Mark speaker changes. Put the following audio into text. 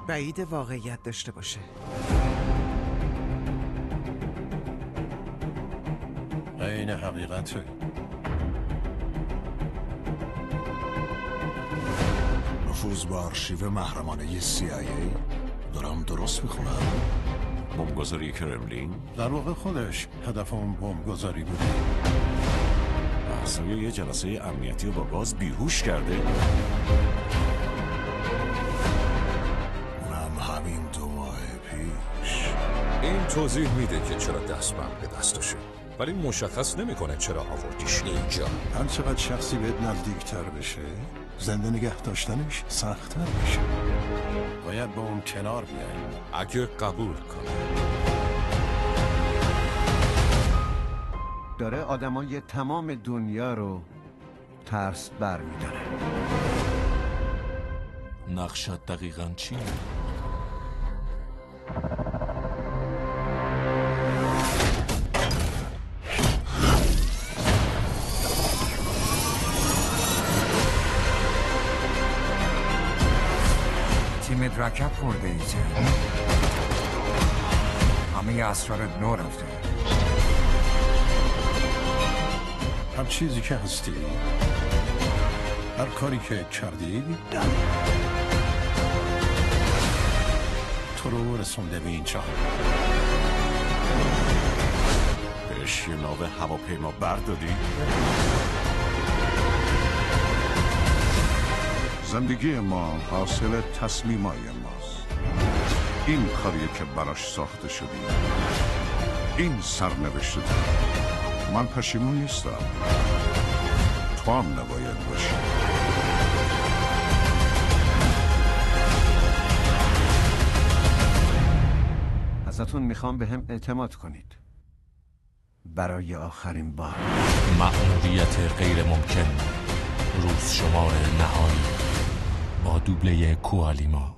Speaker 1: بعید واقعیت داشته باشه.
Speaker 2: عین حقیقته.
Speaker 3: نفوذ به آرشیو محرمانه CIA؟ دارم درست میخونم؟
Speaker 4: بمبگذاری کرملین؟
Speaker 2: در واقع خودش هدف اون بمبگذاری بوده.
Speaker 4: اصلا یه جلسه امنیتی رو با گاز بیهوش کرده.
Speaker 3: اونم همین 2 ماه پیش.
Speaker 5: این توضیح میده که چرا دستبند به دستشه، ولی مشخص نمیکنه چرا آوردیش اینجا.
Speaker 2: هر چقدر شخصی بهت نزدیکتر بشه، زنده نگه داشتنش سخت‌تر میشه. باید با اون کنار بیاییم.
Speaker 5: اگه قبول کنه.
Speaker 6: داره آدمای تمام دنیا رو ترس بر میداره.
Speaker 7: نقشت دقیقاً چی؟
Speaker 8: تیمت رکب خورده ایزه. همه اسرارت نو رفته.
Speaker 2: هر چیزی که هستی، هر کاری که کردی، تو رو رسونده به اینجا.
Speaker 4: بهش یه ناو هواپیما بردادی؟
Speaker 3: زندگی ما حاصل تصمیمای ماست. این کاریه که براش ساخته شدی. این سرنوشته. من پشیمون نیستم. تو هم نباید باشی.
Speaker 6: ازتون میخوام به هم اعتماد کنید. برای آخرین بار.
Speaker 7: مأموریت غیر ممکن. روز شمار نهایی با دوبله کوالیما.